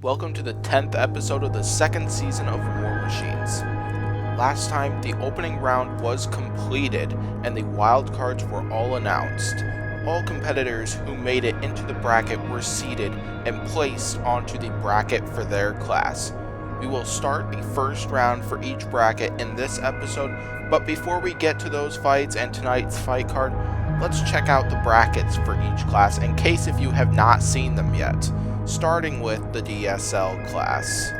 Welcome to the 10th episode of the second season of War Machines. Last time, the opening round was completed and the wildcards were all announced. All competitors who made it into the bracket were seeded and placed onto the bracket for their class. We will start the first round for each bracket in this episode, but before we get to those fights and tonight's fight card, let's check out the brackets for each class in case if you have not seen them yet, starting with the DSL class.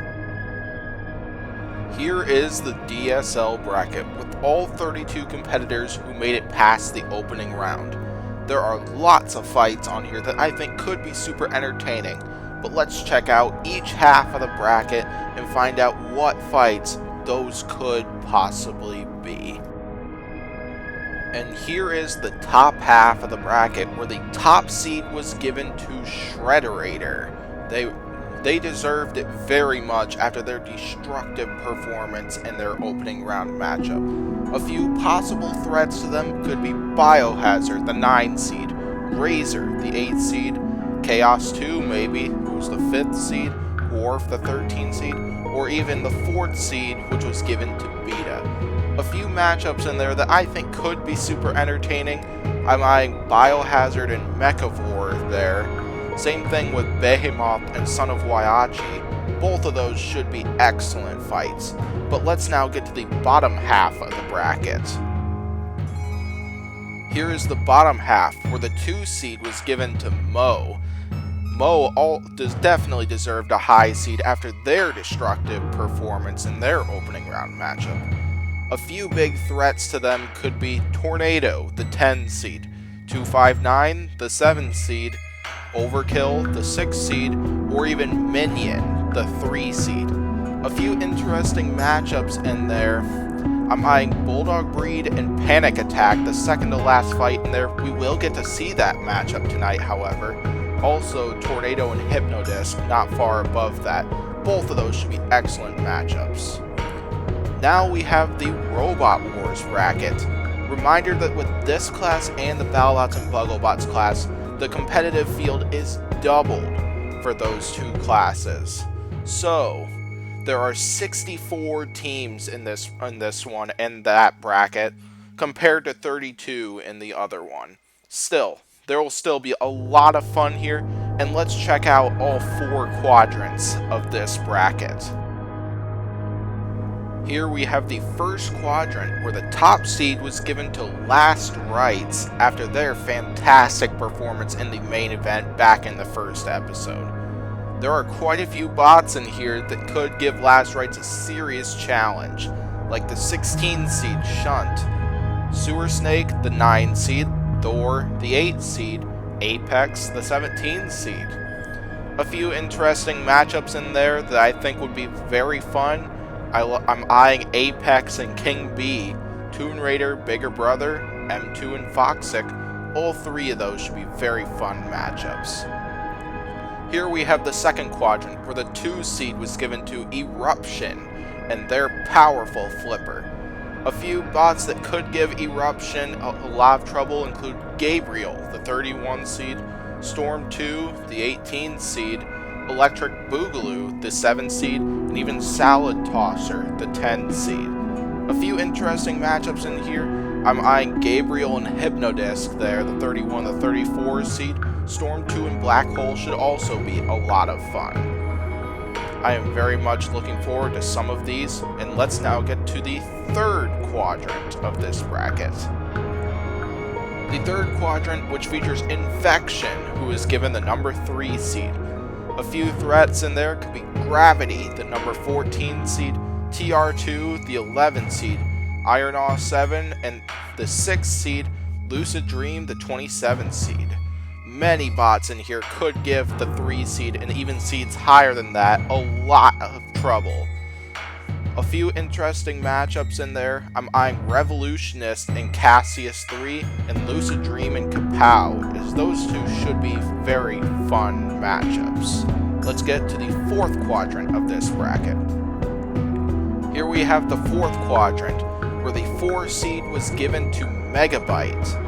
Here is the DSL bracket with all 32 competitors who made it past the opening round. There are lots of fights on here that I think could be super entertaining, but let's check out each half of the bracket and find out what fights those could possibly be. And here is the top half of the bracket where the top seed was given to Shredderator. They deserved it very much after their destructive performance in their opening round matchup. A few possible threats to them could be Biohazard, the 9 seed, Razor, the 8 seed, Chaos 2 maybe, who's the 5th seed, Worf, the 13 seed, or even the 4th seed, which was given to Beta. A few matchups in there that I think could be super entertaining. I'm eyeing Biohazard and Mechavore there. Same thing with Behemoth and Son of Waiachi. Both of those should be excellent fights. But let's now get to the bottom half of the bracket. Here is the bottom half where the 2 seed was given to Mo. Mo definitely deserved a high seed after their destructive performance in their opening round matchup. A few big threats to them could be Tornado, the 10 seed, 259, the 7 seed, Overkill, the 6 seed, or even Minion, the 3 seed. A few interesting matchups in there. I'm eyeing Bulldog Breed and Panic Attack, the second to last fight in there. We will get to see that matchup tonight, however. Also, Tornado and Hypnodisc, not far above that. Both of those should be excellent matchups. Now we have the Robot Wars bracket. Reminder that with this class and the Battlebots and Bugglebots class, the competitive field is doubled for those two classes. So, there are 64 teams in this one and that bracket, compared to 32 in the other one. Still, there will still be a lot of fun here, and let's check out all 4 quadrants of this bracket. Here we have the first quadrant where the top seed was given to Last Rites after their fantastic performance in the main event back in the first episode. There are quite a few bots in here that could give Last Rites a serious challenge, like the 16 seed Shunt, Sewer Snake, the 9 seed, Thor, the 8 seed, Apex, the 17 seed. A few interesting matchups in there that I think would be very fun. I'm eyeing Apex and King B, Toon Raider, Bigger Brother, M2 and Foxic. All 3 of those should be very fun matchups. Here we have the second quadrant where the 2 seed was given to Eruption and their powerful flipper. A few bots that could give Eruption a lot of trouble include Gabriel, the 31 seed, Storm 2, the 18 seed, Electric Boogaloo, the 7 seed, and even Salad Tosser, the 10 seed. A few interesting matchups in here. I'm eyeing Gabriel and Hypnodisc there, the 31, the 34 seed. Storm 2 and Black Hole should also be a lot of fun. I am very much looking forward to some of these, and let's now get to the third quadrant of this bracket. The third quadrant, which features Infection, who is given the number 3 seed. A few threats in there could be Gravity, the number 14 seed, TR2, the 11 seed, Ironaw 7, and the 6 seed, Lucid Dream, the 27 seed. Many bots in here could give the 3 seed and even seeds higher than that a lot of trouble. A few interesting matchups in there. I'm eyeing Revolutionist and Cassius 3 and Lucid Dream and Kapow, as those two should be very fun matchups. Let's get to the fourth quadrant of this bracket. Here we have the fourth quadrant where the 4 seed was given to Megabyte.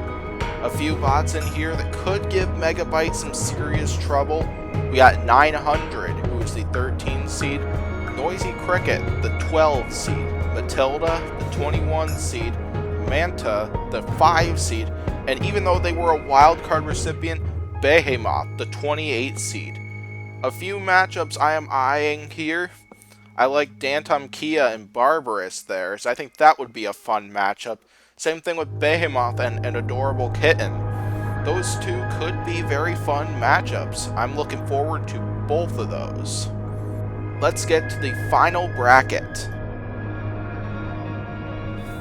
A few bots in here that could give Megabyte some serious trouble. We got 900, who features the 13 seed, Noisy Cricket, the 12 seed, Matilda, the 21 seed, Manta, the 5 seed, and even though they were a wildcard recipient, Behemoth, the 28 seed. A few matchups I am eyeing here. I like Dantum Kia and Barbarous there, so I think that would be a fun matchup. Same thing with Behemoth and an Adorable Kitten. Those two could be very fun matchups. I'm looking forward to both of those. Let's get to the final bracket.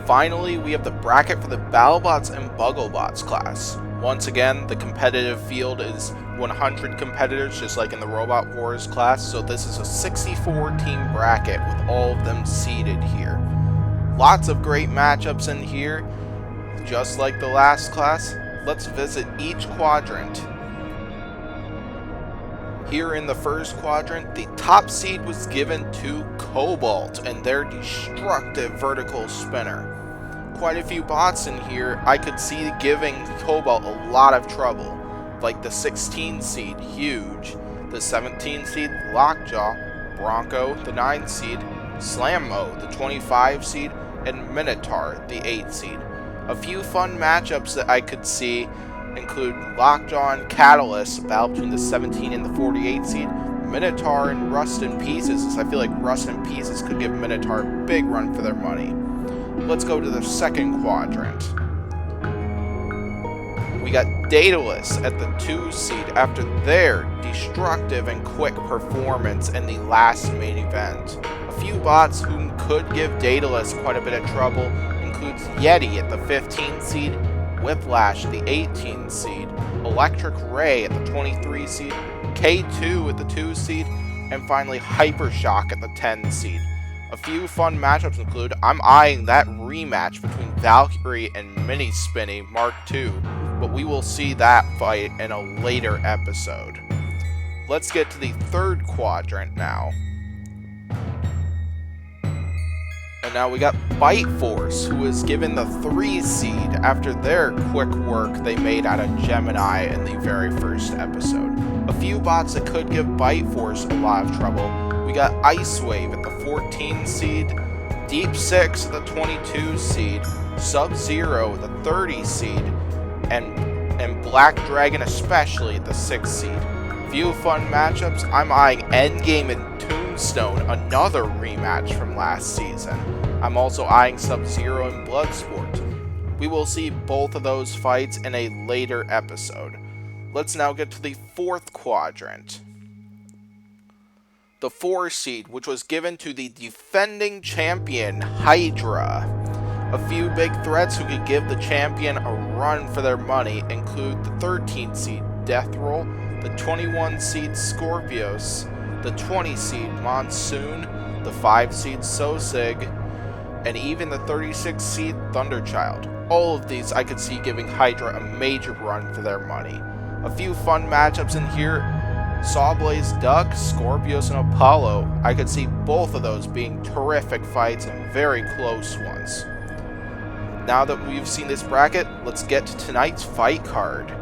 Finally, we have the bracket for the Battlebots and Bugglebots class. Once again, the competitive field is 100 competitors, just like in the Robot Wars class, so this is a 64-team bracket with all of them seeded here. Lots of great matchups in here, just like the last class. Let's visit each quadrant. Here in the first quadrant, the top seed was given to Cobalt and their destructive vertical spinner. Quite a few bots in here I could see giving Cobalt a lot of trouble, like the 16 seed, Huge, the 17 seed, Lockjaw, Bronco, the 9 seed, Slammo, the 25 seed, and Minotaur, the 8 seed. A few fun matchups that I could see include Lockjaw and Catalyst, a battle between the 17 and the 48 seed, Minotaur and Rust in Pieces, as I feel like Rust in Pieces could give Minotaur a big run for their money. Let's go to the second quadrant. We got Daedalus at the 2 seed after their destructive and quick performance in the last main event. A few bots whom could give Daedalus quite a bit of trouble includes Yeti at the 15 seed, Whiplash at the 18 seed, Electric Ray at the 23 seed, K2 at the 2 seed, and finally Hypershock at the 10 seed. A few fun matchups include, I'm eyeing that rematch between Valkyrie and Mini Spinny Mark II, but we will see that fight in a later episode. Let's get to the third quadrant now. And now we got Bite Force, who was given the 3 seed after their quick work they made out of Gemini in the very first episode. A few bots that could give Bite Force a lot of trouble. We got Ice Wave at the 14 seed, Deep Six at the 22 seed, Sub-Zero at the 30 seed, and Black Dragon especially at the 6 seed. Few fun matchups. I'm eyeing Endgame and Tombstone, another rematch from last season. I'm also eyeing Sub-Zero and Bloodsport. We will see both of those fights in a later episode. Let's now get to the fourth quadrant. The 4 seed, which was given to the defending champion, Hydra. A few big threats who could give the champion a run for their money include the 13 seed, Deathroll, the 21 seed, Scorpios, the 20 seed, Monsoon, the 5 seed, Sosig, and even the 36 seed, Thunderchild. All of these I could see giving Hydra a major run for their money. A few fun matchups in here. Sawblaze Duck, Scorpios, and Apollo. I could see both of those being terrific fights and very close ones. Now that we've seen this bracket, let's get to tonight's fight card.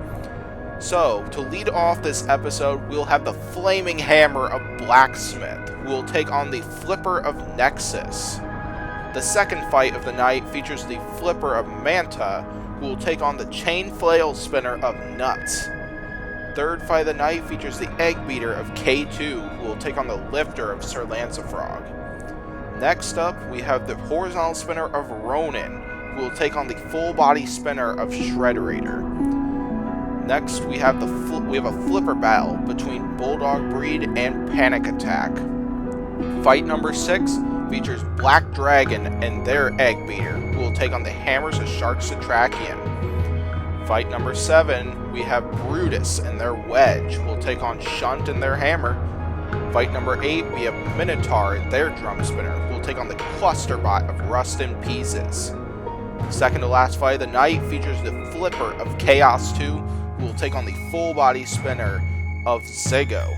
So, to lead off this episode, we'll have the Flaming Hammer of Blacksmith, who will take on the Flipper of Nexus. The second fight of the night features the Flipper of Manta, who will take on the Chain Flail Spinner of Nuts. Third fight of the night features the Egg Beater of K2, who will take on the Lifter of Sir Lancefrog. Next up, we have the Horizontal Spinner of Ronin, who will take on the Full Body Spinner of Shredderator. Next, we have a flipper battle between Bulldog Breed and Panic Attack. Fight number 6 features Black Dragon and their Egg Beater, who will take on the Hammers of Shark Satrakian. Fight number 7, we have Brutus and their Wedge, who will take on Shunt and their Hammer. Fight number 8, we have Minotaur and their Drum Spinner, who will take on the Clusterbot of Rust in Pieces. Second to last fight of the night features the Flipper of Chaos 2, who will take on the Full Body Spinner of Zigo.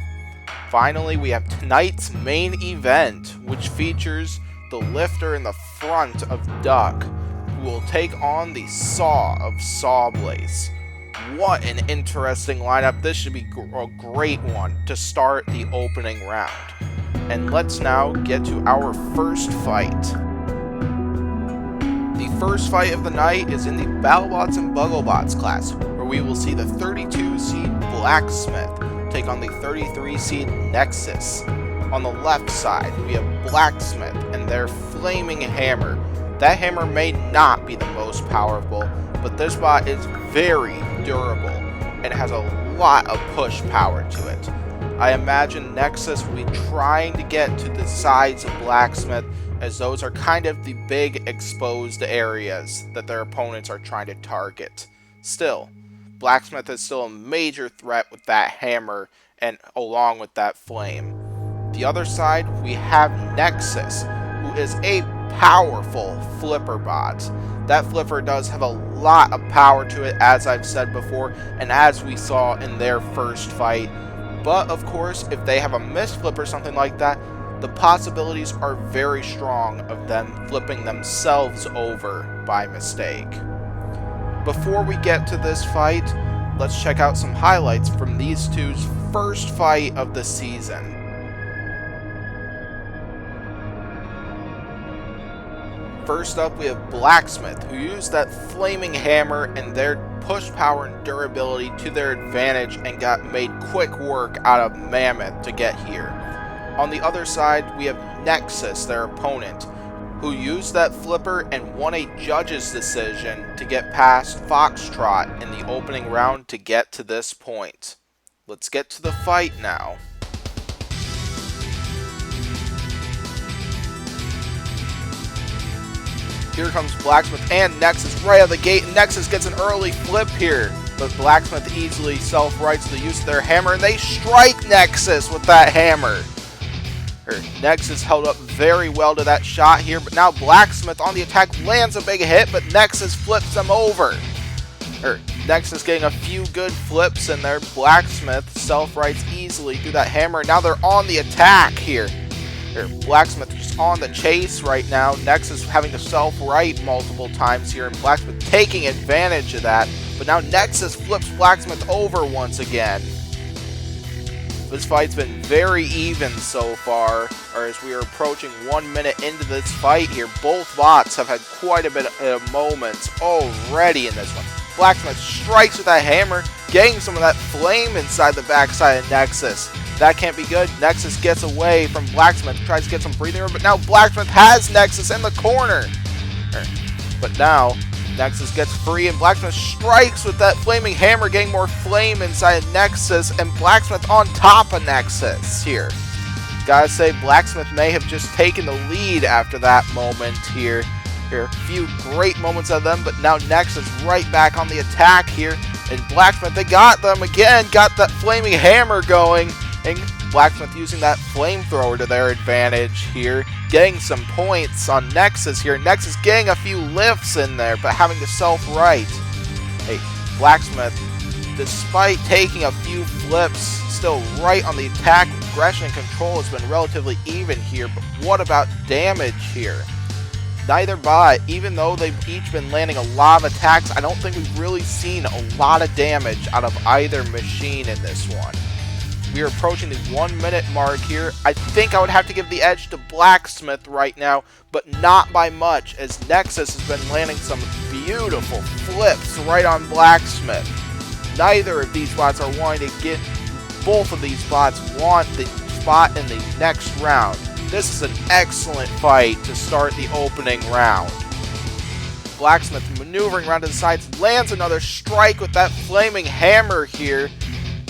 Finally, we have tonight's main event, which features the Lifter in the front of Duck, who will take on the Saw of Sawblaze. What an interesting lineup. This should be a great one to start the opening round. And let's now get to our first fight. The first fight of the night is in the Battlebots and Bugglebots class, where we will see the 32 seed Blacksmith take on the 33 seed Nexus. On the left side, we have Blacksmith and their Flaming Hammer. That hammer may not be the most powerful, but this bot is very durable and has a lot of push power to it. I imagine Nexus will be trying to get to the sides of Blacksmith, as those are kind of the big exposed areas that their opponents are trying to target. Still, Blacksmith is still a major threat with that hammer and along with that flame. The other side, we have Nexus, who is a powerful flipper bot. That flipper does have a lot of power to it, as I've said before, and as we saw in their first fight. But of course, if they have a missed flip or something like that, the possibilities are very strong of them flipping themselves over by mistake. Before we get to this fight, let's check out some highlights from these two's first fight of the season. First up, we have Blacksmith, who used that Flaming Hammer and their push power and durability to their advantage and got made quick work out of Mammoth to get here. On the other side, we have Nexus, their opponent, who used that flipper and won a judge's decision to get past Foxtrot in the opening round to get to this point. Let's get to the fight now. Here comes Blacksmith and Nexus right out of the gate. Nexus gets an early flip here, but Blacksmith easily self-rights the use of their hammer, and they strike Nexus with that hammer. Nexus held up very well to that shot here, but now Blacksmith on the attack lands a big hit, but Nexus flips them over. Nexus getting a few good flips in there. Blacksmith self-rights easily through that hammer. Now they're on the attack here. Blacksmith just on the chase right now. Nexus having to self-right multiple times here, and Blacksmith taking advantage of that. But now Nexus flips Blacksmith over once again. This fight's been very even so far, or as we are approaching 1 minute into this fight here. Both bots have had quite a bit of moments already in this one. Blacksmith strikes with that hammer, getting some of that flame inside the backside of Nexus. That can't be good. Nexus gets away from Blacksmith, tries to get some breathing room, but now Blacksmith has Nexus in the corner. But now Nexus gets free, and Blacksmith strikes with that Flaming Hammer, getting more flame inside Nexus, and Blacksmith on top of Nexus here. Gotta say, Blacksmith may have just taken the lead after that moment here. A few great moments of them, but now Nexus right back on the attack here, and Blacksmith, they got them again, got that Flaming Hammer going, and Blacksmith using that flamethrower to their advantage here, getting some points on Nexus here. Nexus getting a few lifts in there, but having to self-right. Hey, Blacksmith, despite taking a few flips, still right on the attack. Aggression and control has been relatively even here, but what about damage here? Neither bot, even though they've each been landing a lot of attacks, I don't think we've really seen a lot of damage out of either machine in this one. We are approaching the 1 minute mark here. I think I would have to give the edge to Blacksmith right now, but not by much, as Nexus has been landing some beautiful flips right on Blacksmith. Neither of these bots are wanting to get, both of these bots want the spot in the next round. This is an excellent fight to start the opening round. Blacksmith maneuvering around to the sides, lands another strike with that Flaming Hammer here.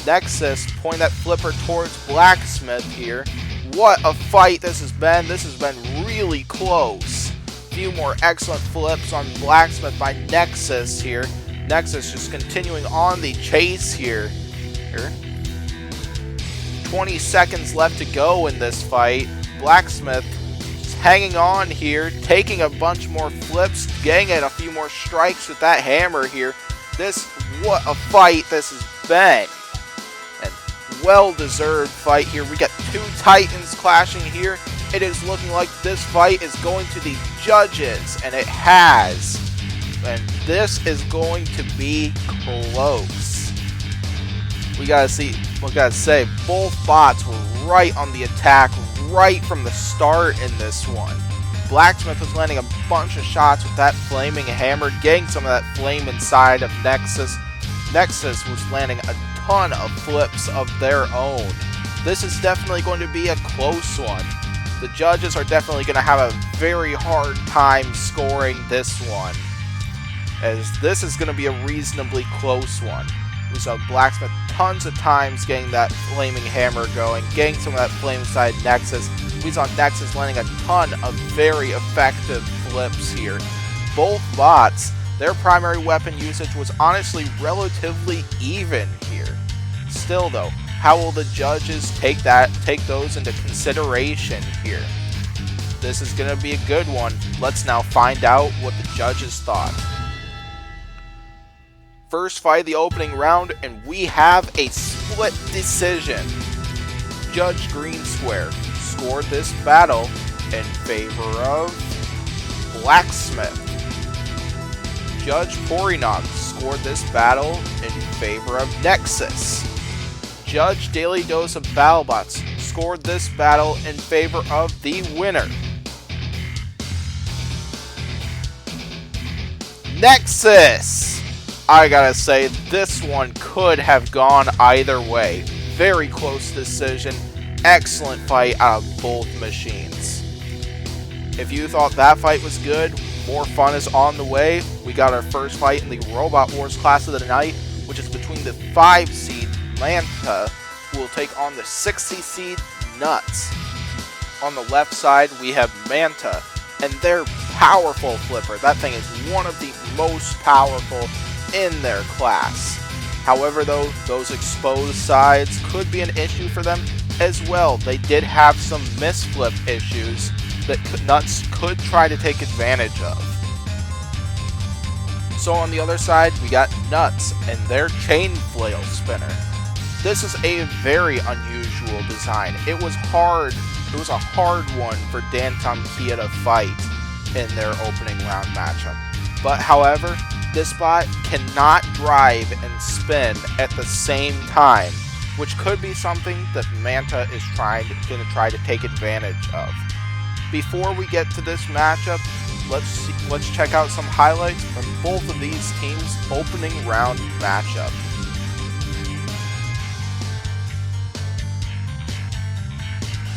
Nexus pointing that flipper towards Blacksmith here. What a fight this has been. This has been really close. A few more excellent flips on Blacksmith by Nexus here. Nexus just continuing on the chase here. 20 seconds left to go in this fight. Blacksmith just hanging on here, taking a bunch more flips, getting in a few more strikes with that hammer here. What a fight this has been. Well-deserved fight here. We got two Titans clashing here. It is looking like this fight is going to the judges, and it has. And this is going to be close. We gotta say, both bots were right on the attack right from the start in this one. Blacksmith was landing a bunch of shots with that flaming hammer, getting some of that flame inside of Nexus. Nexus was landing a ton of flips of their own. This is definitely going to be a close one. The judges are definitely going to have a very hard time scoring this one, as this is going to be a reasonably close one. We saw Blacksmith tons of times getting that flaming hammer going, getting some of that flame inside Nexus. We saw Nexus landing a ton of very effective flips here. Both bots, their primary weapon usage was honestly relatively even here. Still though, how will the judges take those into consideration here? This is going to be a good one. Let's now find out what the judges thought. First fight of the opening round, and we have a split decision. Judge Green Square scored this battle in favor of Blacksmith. Judge Porinog scored this battle in favor of Nexus. Judge Daily Dose of Battlebots scored this battle in favor of the winner. Nexus! I gotta say, this one could have gone either way. Very close decision. Excellent fight out of both machines. If you thought that fight was good, more fun is on the way. We got our first fight in the Robot Wars class of the night, which is between the 5 seed Manta, who will take on the 60 seed Nuts. On the left side, we have Manta and their powerful flipper. That thing is one of the most powerful in their class. However though, those exposed sides could be an issue for them as well. They did have some misflip issues that Nuts could try to take advantage of. So on the other side, we got Nuts and their chain flail spinner. This is a very unusual design. It was a hard one for Dantom Kia to fight in their opening round matchup. But however, this bot cannot drive and spin at the same time, which could be something that Manta is going to try to take advantage of. Before we get to this matchup, let's check out some highlights from both of these teams' opening round matchup.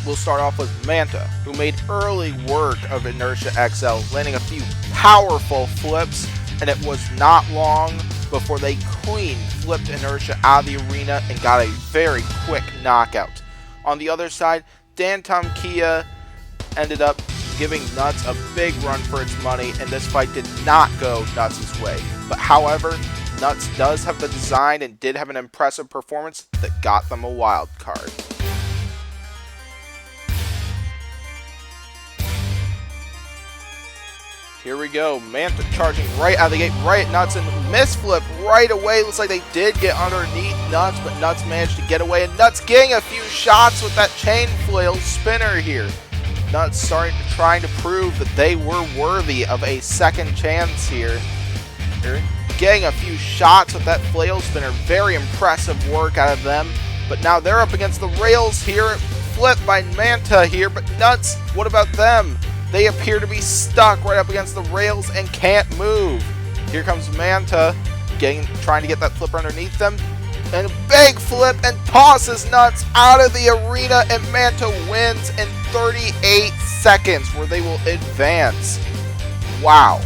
We'll start off with Manta, who made early work of Inertia XL, landing a few powerful flips, and it was not long before they clean flipped Inertia out of the arena and got a very quick knockout. On the other side, Dantom Kia ended up giving Nuts a big run for its money, and this fight did not go Nuts' way. But however, Nuts does have the design and did have an impressive performance that got them a wild card. Here we go, Manta charging right out of the gate, right at Nuts, and misflip right away. Looks like they did get underneath Nuts, but Nuts managed to get away, and Nuts getting a few shots with that chain flail spinner here. Nuts trying to prove that they were worthy of a second chance here. Getting a few shots with that flail spinner, very impressive work out of them. But now they're up against the rails here, flipped by Manta here, but Nuts, what about them? They appear to be stuck right up against the rails and can't move. Here comes Manta, trying to get that flipper underneath them. And a big flip and tosses Nuts out of the arena, and Manta wins in 38 seconds, where they will advance. Wow.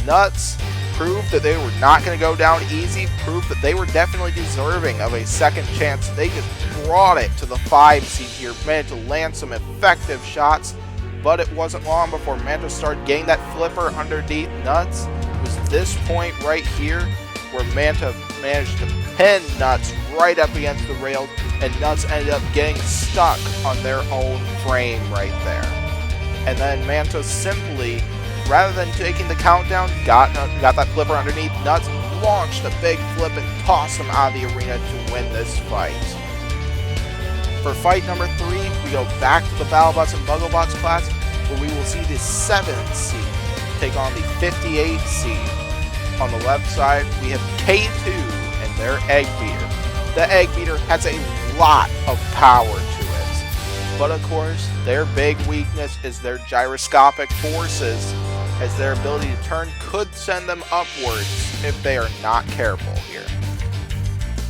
Nuts proved that they were not going to go down easy, proved that they were definitely deserving of a second chance. They just brought it to the 5 seed here, managed to land some effective shots. But it wasn't long before Manta started getting that flipper underneath Nuts. It was this point right here where Manta managed to pin Nuts right up against the rail, and Nuts ended up getting stuck on their own frame right there. And then Manta simply, rather than taking the countdown, got that flipper underneath Nuts, launched a big flip and tossed him out of the arena to win this fight. For fight number 3, we go back to the Battlebots and Bugglebots class, where we will see the 7th seed take on the 58th seed. On the left side, we have K2 and their Egg Beater. The Egg Beater has a lot of power to it, but of course, their big weakness is their gyroscopic forces, as their ability to turn could send them upwards if they are not careful here.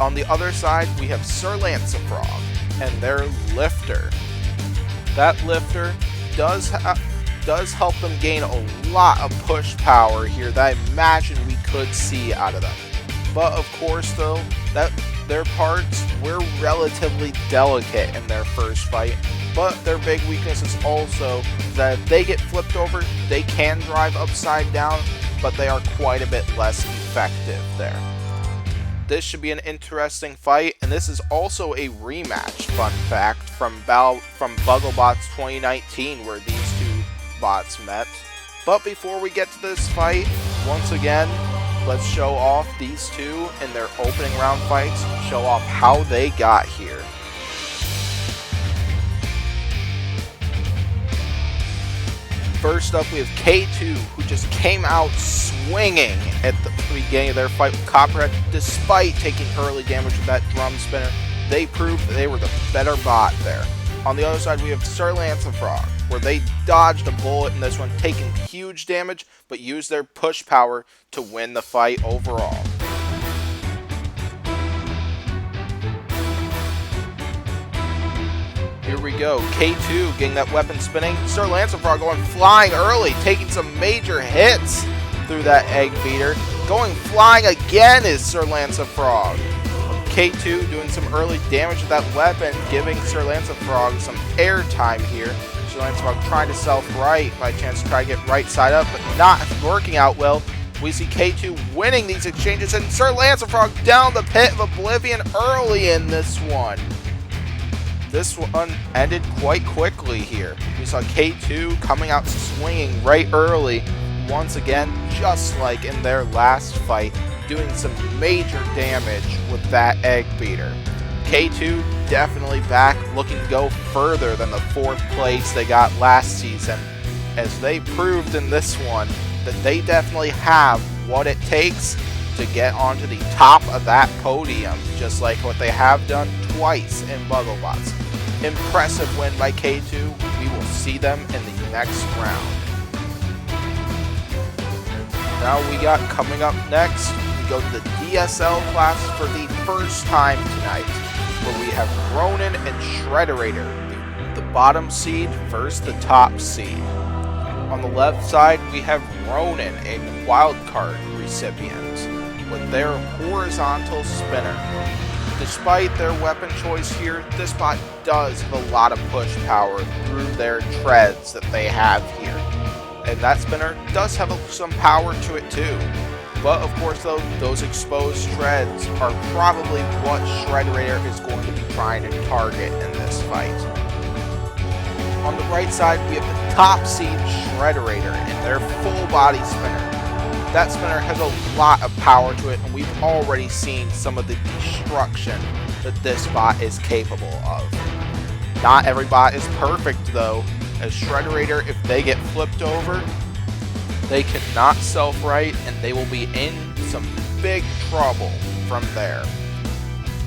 On the other side, we have Sir Lancefrog and their Lifter. That Lifter does help them gain a lot of push power here that I imagine we could see out of them. But of course though, that their parts were relatively delicate in their first fight, but their big weakness is also that if they get flipped over, they can drive upside down, but they are quite a bit less effective there. This should be an interesting fight, and this is also a rematch, fun fact, from Bugglebots 2019, where these two bots met. But before we get to this fight, once again, let's show off these two in their opening round fights, show off how they got here. First up, we have K2, who just came out swinging at the beginning of their fight with Copperhead. Despite taking early damage with that drum spinner, they proved that they were the better bot there. On the other side, we have Sir Lancefrog, where they dodged a bullet in this one, taking huge damage, but used their push power to win the fight overall. Here we go, K2 getting that weapon spinning. Sir Lancefrog going flying early, taking some major hits through that Egg Beater. Going flying again is Sir Lancefrog. K2 doing some early damage with that weapon, giving Sir Lancefrog some air time here. Sir Lancefrog trying to self-right by chance to try to get right side up, but not working out well. We see K2 winning these exchanges, and Sir Lancefrog down the pit of oblivion early in this one. This one ended quite quickly here. We saw K2 coming out swinging right early, once again, just like in their last fight, doing some major damage with that Egg Beater. K2 definitely back, looking to go further than the 4th place they got last season, as they proved in this one that they definitely have what it takes to get onto the top of that podium, just like what they have done twice in Bugglebots. Impressive win by K2. We will see them in the next round. Now we got coming up next, we go to the DSL class for the first time tonight, where we have Ronin and Shredderator, the bottom seed versus the top seed. On the left side, we have Ronin, a wildcard recipient, with their horizontal spinner. Despite their weapon choice here, this bot does have a lot of push power through their treads that they have here. And that spinner does have some power to it too. But of course though, those exposed treads are probably what Shredderator is going to be trying to target in this fight. On the right side, we have the top seed Shredderator and their full body spinner. That spinner has a lot of power to it, and we've already seen some of the destruction that this bot is capable of. Not every bot is perfect though, as Shredderator, if they get flipped over, they cannot self-right, and they will be in some big trouble from there.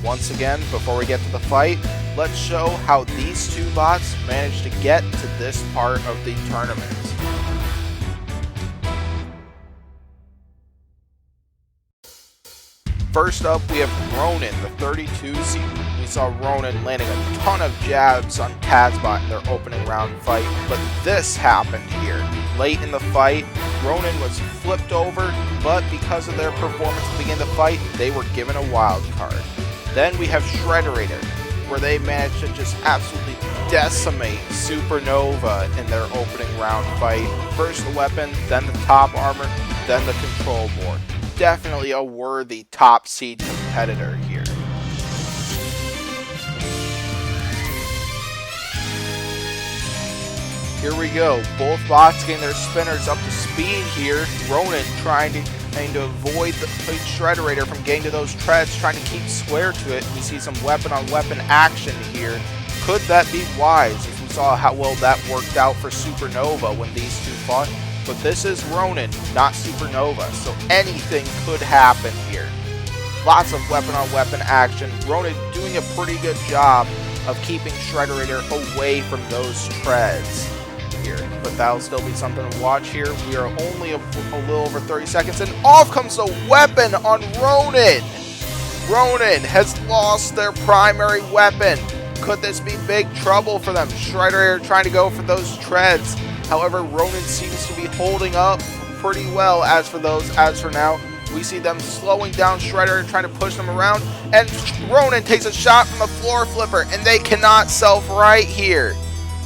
Once again, before we get to the fight, let's show how these two bots managed to get to this part of the tournament. First up, we have Ronin, the 32 seed. We saw Ronin landing a ton of jabs on Tazbot in their opening round fight, but this happened here. Late in the fight, Ronin was flipped over, but because of their performance at the beginning of the fight, they were given a wild card. Then we have Shredderator, where they managed to just absolutely decimate Supernova in their opening round fight. First the weapon, then the top armor, then the control board. Definitely a worthy top seed competitor here. Here we go, both bots getting their spinners up to speed here. Ronin trying to avoid the Shredderator from getting to those treads, trying to keep square to it. We see some weapon on weapon action here. Could that be wise? As we saw how well that worked out for Supernova when these two fought. But this is Ronin, not Supernova, so anything could happen here. Lots of weapon-on-weapon action. Ronin doing a pretty good job of keeping Shredderator away from those treads here. But that'll still be something to watch here. We are only a little over 30 seconds, and off comes the weapon on Ronin! Ronin has lost their primary weapon. Could this be big trouble for them? Shredderator trying to go for those treads. However, Ronin seems to be holding up pretty well as for now. We see them slowing down Shredder, trying to push them around, and Ronin takes a shot from the floor flipper, and they cannot self-right here.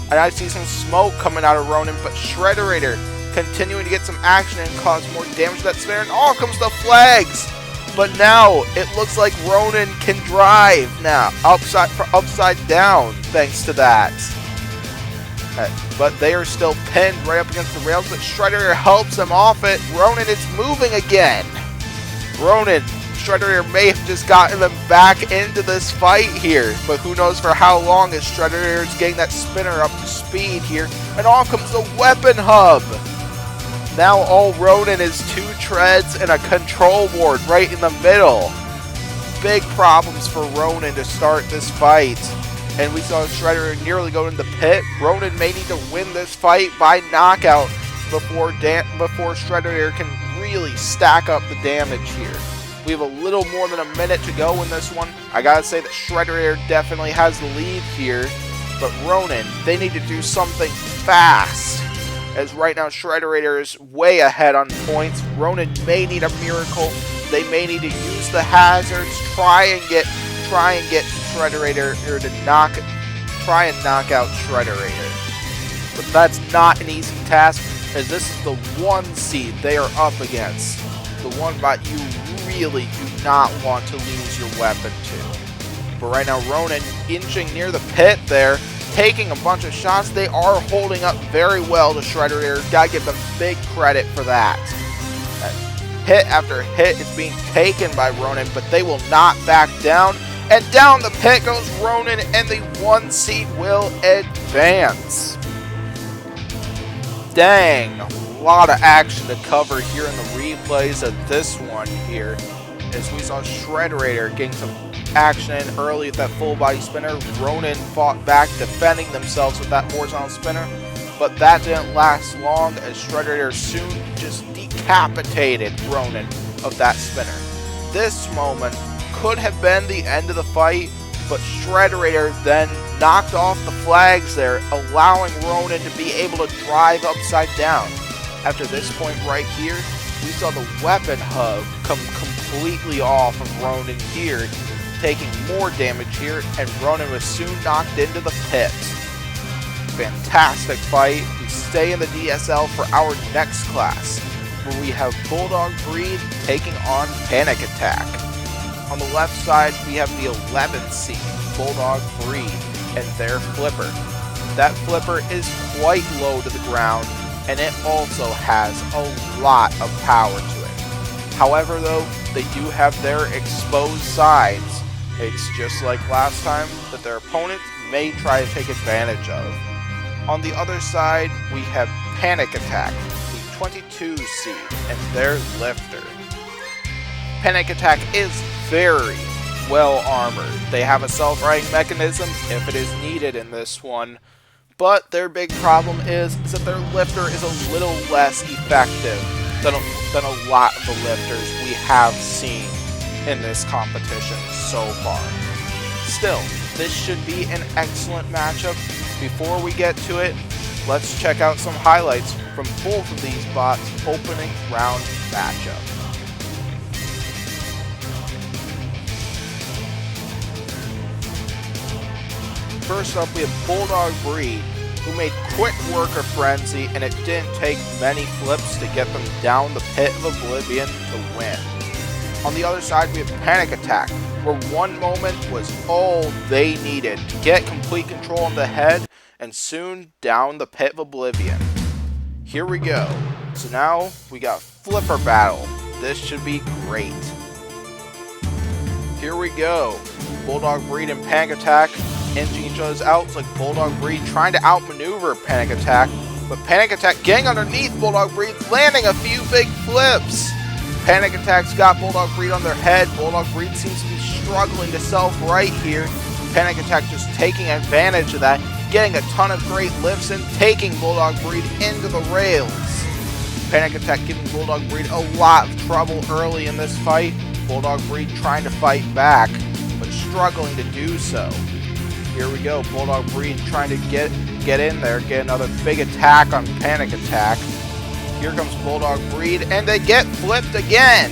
And I see some smoke coming out of Ronin, but Shredderator continuing to get some action and cause more damage to that spinner, and off comes the flags. But now it looks like Ronin can drive now, upside down, thanks to that. But they are still pinned right up against the rails, but Shredderator helps them off it. Ronin is moving again. Shredderator may have just gotten them back into this fight here, but who knows for how long as Shredderator is getting that spinner up to speed here. And off comes the weapon hub. Now all Ronin is 2 treads and a control board right in the middle. Big problems for Ronin to start this fight. And we saw Shredderator nearly go in the pit. Ronin may need to win this fight by knockout before Shredderator can really stack up the damage here. We have a little more than a minute to go in this one. I gotta say that Shredderator definitely has the lead here. But Ronin, they need to do something fast. As right now Shredderator is way ahead on points. Ronin may need a miracle. They may need to use the hazards, try and get Shredderator, or to try and knock out Shredderator. But that's not an easy task, as this is the 1 seed they are up against. The one that you really do not want to lose your weapon to. But right now Ronin inching near the pit there, taking a bunch of shots. They are holding up very well to Shredderator. Gotta give them big credit for that. Hit after hit is being taken by Ronin, but they will not back down. And down the pit goes Ronin, and the 1 seed will advance. Dang, a lot of action to cover here in the replays of this one here. As we saw Shredderator getting some action in early with that full body spinner. Ronin fought back, defending themselves with that horizontal spinner. But that didn't last long, as Shredderator soon just decapitated Ronin of that spinner. This moment could have been the end of the fight, but Shredderator then knocked off the flags there, allowing Ronin to be able to drive upside down. After this point right here, we saw the weapon hub come completely off of Ronin here, taking more damage here, and Ronin was soon knocked into the pit. Fantastic fight. We stay in the DSL for our next class, where we have Bulldog Breed taking on Panic Attack. On the left side, we have the 11th seed, Bulldog Breed, and their flipper. That flipper is quite low to the ground, and it also has a lot of power to it. However, though, they do have their exposed sides. It's just like last time that their opponents may try to take advantage of. On the other side, we have Panic Attack, the 22 seed, and their lifter. Panic Attack is very well armored. They have a self-righting mechanism if it is needed in this one, but their big problem is that their lifter is a little less effective than a lot of the lifters we have seen in this competition so far. Still, this should be an excellent matchup. Before we get to it, let's check out some highlights from both of these bots' opening round matchup. First up, we have Bulldog Breed, who made quick work of Frenzy, and it didn't take many flips to get them down the pit of oblivion to win. On the other side, we have Panic Attack, where one moment was all they needed to get complete control on the head, and soon down the pit of oblivion. Here we go. So now we got Flipper Battle. This should be great. Here we go. Bulldog Breed and Panic Attack inching each other's out. It's like Bulldog Breed trying to outmaneuver Panic Attack, But Panic Attack getting underneath Bulldog Breed, landing a few big flips. Panic Attack's got Bulldog Breed on their head. Bulldog Breed seems to be struggling to self-right here. Panic Attack just taking advantage of that, getting a ton of great lifts and taking Bulldog Breed into the rails. Panic Attack giving Bulldog Breed a lot of trouble early in this fight. Bulldog Breed trying to fight back, but struggling to do so. Here we go, Bulldog Breed trying to get in there, get another big attack on Panic Attack. Here comes Bulldog Breed, and they get flipped again.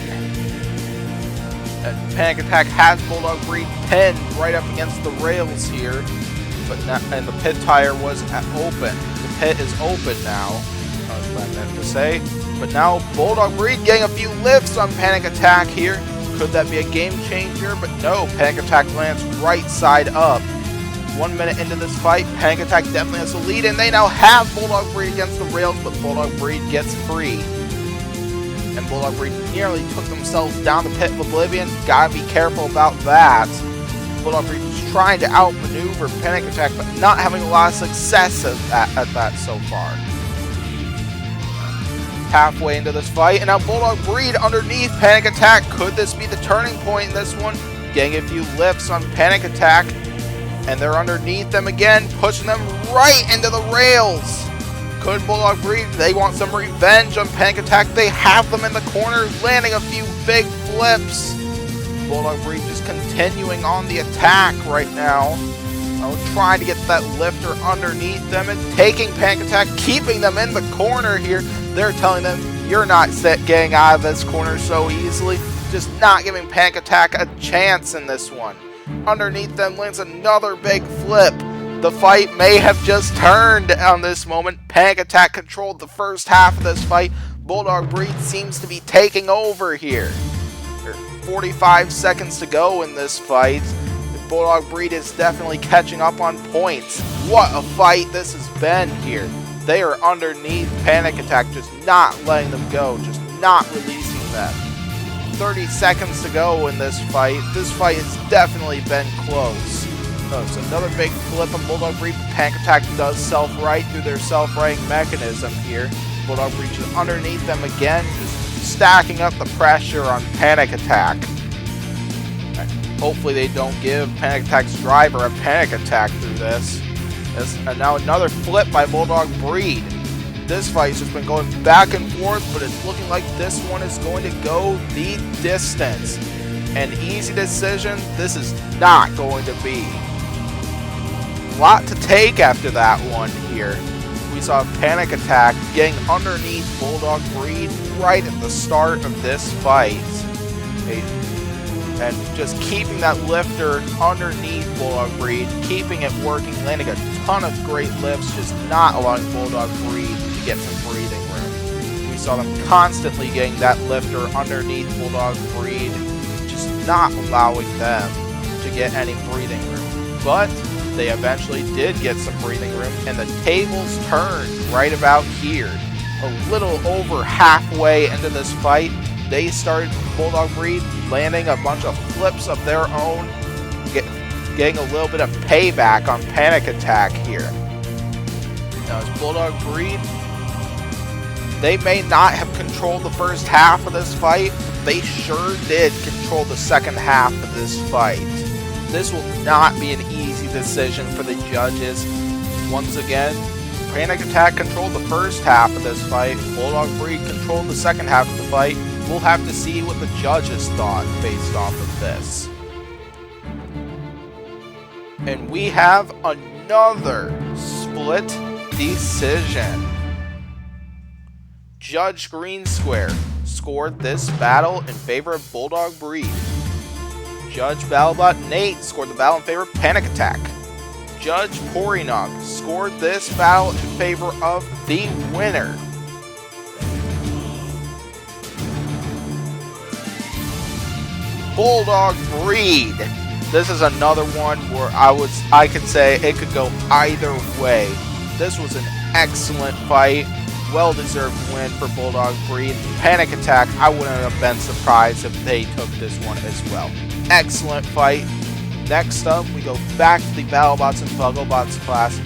And Panic Attack has Bulldog Breed pinned right up against the rails here, but not, and the pit tire was open. The pit is open now, that's what I meant to say. But now Bulldog Breed getting a few lifts on Panic Attack here. Could that be a game changer? But no, Panic Attack lands right side up. 1 minute into this fight, Panic Attack definitely has the lead, and they now have Bulldog Breed against the rails, but Bulldog Breed gets free. And Bulldog Breed nearly took themselves down the pit of oblivion. Gotta be careful about that. Bulldog Breed is trying to outmaneuver Panic Attack, but not having a lot of success at that so far. Halfway into this fight, and now Bulldog Breed underneath Panic Attack. Could this be the turning point in this one? Getting a few lifts on Panic Attack, and they're underneath them again, pushing them right into the rails. Could Bulldog Breed, they want some revenge on Panic Attack. They have them in the corner, landing a few big flips. Bulldog Breed just continuing on the attack right now. Trying to get that lifter underneath them and taking Panic Attack, keeping them in the corner here. They're telling them, you're not getting out of this corner so easily. Just not giving Panic Attack a chance in this one. Underneath them lands another big flip. The fight may have just turned on this moment. Panic Attack controlled the first half of this fight. Bulldog Breed seems to be taking over here. There are 45 seconds to go in this fight. Bulldog Breed is definitely catching up on points. What a fight this has been here. They are underneath Panic Attack, just not letting them go, just not releasing them. 30 seconds to go in this fight. This fight has definitely been close. So another big flip on Bulldog Breed. Panic Attack does self-right through their self-righting mechanism here. Bulldog Breed is underneath them again, just stacking up the pressure on Panic Attack. Hopefully they don't give Panic Attack's driver a panic attack through this. And now another flip by Bulldog Breed. This fight's just been going back and forth, but it's looking like this one is going to go the distance. An easy decision, this is not going to be. A lot to take after that one here. We saw Panic Attack getting underneath Bulldog Breed right at the start of this fight. And just keeping that lifter underneath Bulldog Breed, keeping it working, landing a ton of great lifts, just not allowing Bulldog Breed to get some breathing room. We saw them constantly getting that lifter underneath Bulldog Breed, just not allowing them to get any breathing room. But they eventually did get some breathing room, and the tables turned right about here. A little over halfway into this fight, they started Bulldog Breed landing a bunch of flips of their own, getting a little bit of payback on Panic Attack here. Now as Bulldog Breed, they may not have controlled the first half of this fight, they sure did control the second half of this fight. This will not be an easy decision for the judges. Once again, Panic Attack controlled the first half of this fight, Bulldog Breed controlled the second half of the fight. We'll have to see what the judges thought based off of this. And we have another split decision. Judge Green Square scored this battle in favor of Bulldog Breed. Judge Battlebot Nate scored the battle in favor of Panic Attack. Judge Porinog scored this battle in favor of the winner, Bulldog Breed. This is another one where I could say it could go either way. This was an excellent fight. Well-deserved win for Bulldog Breed. Panic Attack, I wouldn't have been surprised if they took this one as well. Excellent fight. Next up, we go back to the Battlebots and Bugglebots class,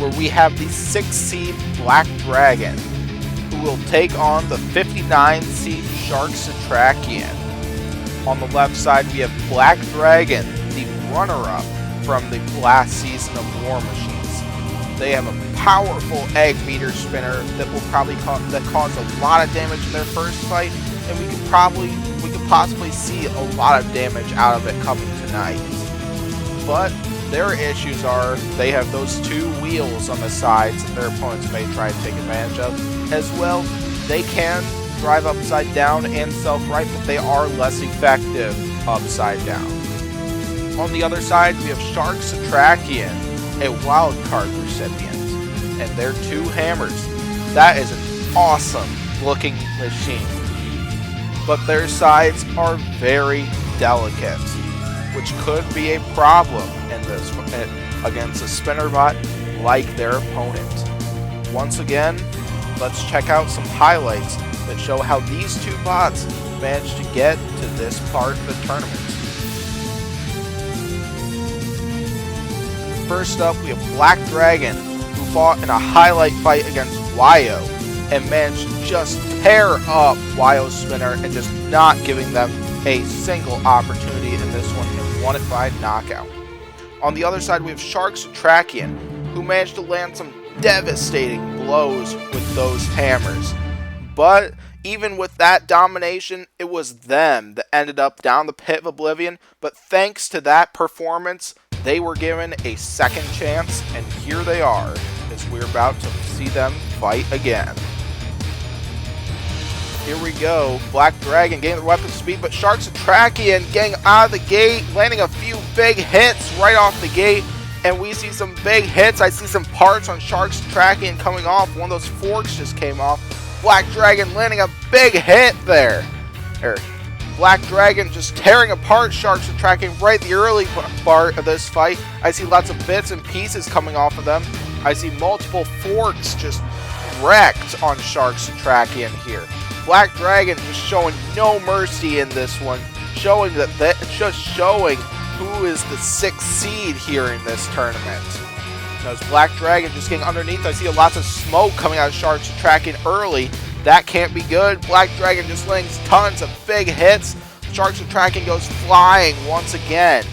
where we have the 6th seed Black Dragon, who will take on the 59 seed Shark Satrakian. On the left side, we have Black Dragon, the runner-up from the last season of War Machines. They have a powerful egg meter spinner that will probably cause a lot of damage in their first fight, and we could possibly see a lot of damage out of it coming tonight. But their issues are they have those 2 wheels on the sides that their opponents may try to take advantage of. As well, they can drive upside down and self-right, but they are less effective upside down. On the other side, we have Shark Satrakian, a wild card recipient, and their 2 hammers. That is an awesome looking machine. But their sides are very delicate, which could be a problem in this against a spinner bot like their opponent. Once again, let's check out some highlights that show how these 2 bots managed to get to this part of the tournament. First up, we have Black Dragon, who fought in a highlight fight against Wyo and managed to just tear up Wyo's spinner and just not giving them a single opportunity in this one and won it by knockout. On the other side, we have Shark Satrakian, who managed to land some devastating blows with those hammers. But even with that domination, it was them that ended up down the pit of oblivion. But thanks to that performance, they were given a second chance, and here they are, as we're about to see them fight again. Here we go. Black Dragon getting the weapon speed, but Shark Satrakian getting out of the gate, landing a few big hits right off the gate. And we see some big hits. I see some parts on Shark Satrakian coming off. One of those forks just came off. Black Dragon landing a big hit there. Black Dragon just tearing apart Shark Satrakian right the early part of this fight. I see lots of bits and pieces coming off of them. I see multiple forks just wrecked on Shark Satrakian here. Black Dragon just showing no mercy in this one, showing who is the 6th seed here in this tournament. As Black Dragon just getting underneath, I see lots of smoke coming out of Shark Satrakian early. That can't be good. Black Dragon just laying tons of big hits. Shark Satrakian goes flying once again.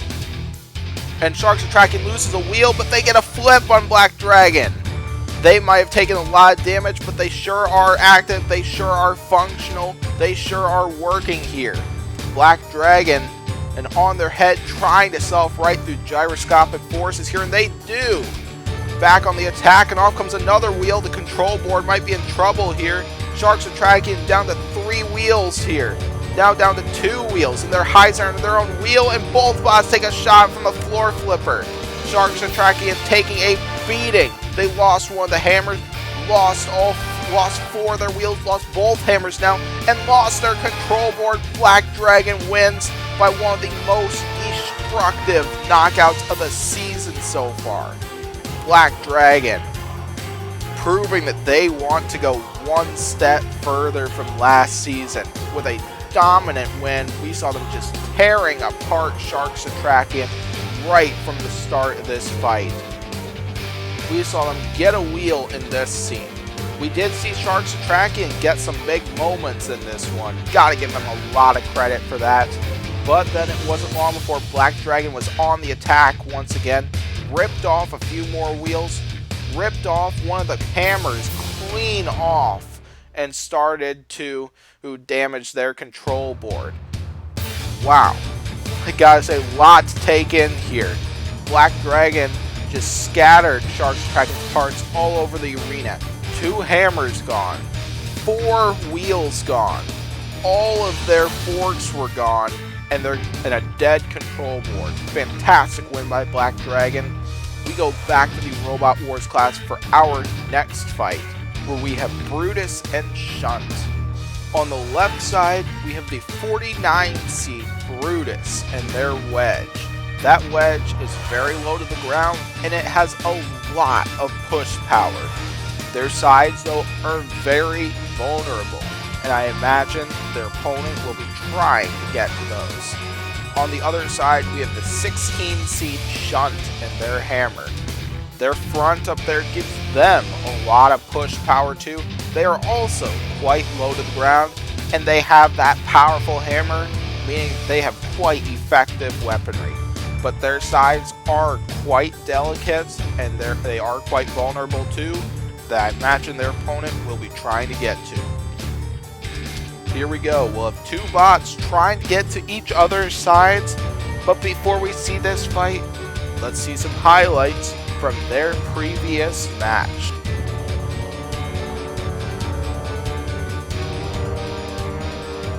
And Shark Satrakian loses a wheel, but they get a flip on Black Dragon. They might have taken a lot of damage, but they sure are active, they sure are functional, they sure are working here. Black Dragon, and on their head, trying to self-right through gyroscopic forces here, and they do. Back on the attack, and off comes another wheel. The control board might be in trouble here. Shark Satrakian down to 3 wheels here. Now down to 2 wheels, and their highs are under their own wheel, and both bots take a shot from a floor flipper. Shark Satrakian taking a beating. They lost one of the hammers, lost 4 of their wheels, lost both hammers now, and lost their control board. Black Dragon wins by one of the most destructive knockouts of the season so far. Black Dragon proving that they want to go one step further from last season with a dominant win. We saw them just tearing apart Shark Satrakian right from the start of this fight. We saw them get a wheel in this scene. We did see Shark Satrakian get some big moments in this one. Gotta give them a lot of credit for that. But then it wasn't long before Black Dragon was on the attack once again. Ripped off a few more wheels. Ripped off one of the hammers clean off. And started to damage their control board. Wow. I gotta say, a lot to take in here. Black Dragon just scattered Shark Satrakian's parts all over the arena. 2 hammers gone. 4 wheels gone. All of their forks were gone. And they're in a dead control board. Fantastic win by Black Dragon. We go back to the Robot Wars class for our next fight, where we have Brutus and Shunt. On the left side, we have the 49 seed Brutus and their wedge. That wedge is very low to the ground, and it has a lot of push power. Their sides, though, are very vulnerable, and I imagine their opponent will be trying to get to those. On the other side, we have the 16 seed Shunt and their hammer. Their front up there gives them a lot of push power too. They are also quite low to the ground, and they have that powerful hammer, meaning they have quite effective weaponry. But their sides are quite delicate, and they are quite vulnerable too, that I imagine their opponent will be trying to get to. Here we go, we'll have two bots trying to get to each other's sides, but before we see this fight, let's see some highlights from their previous match.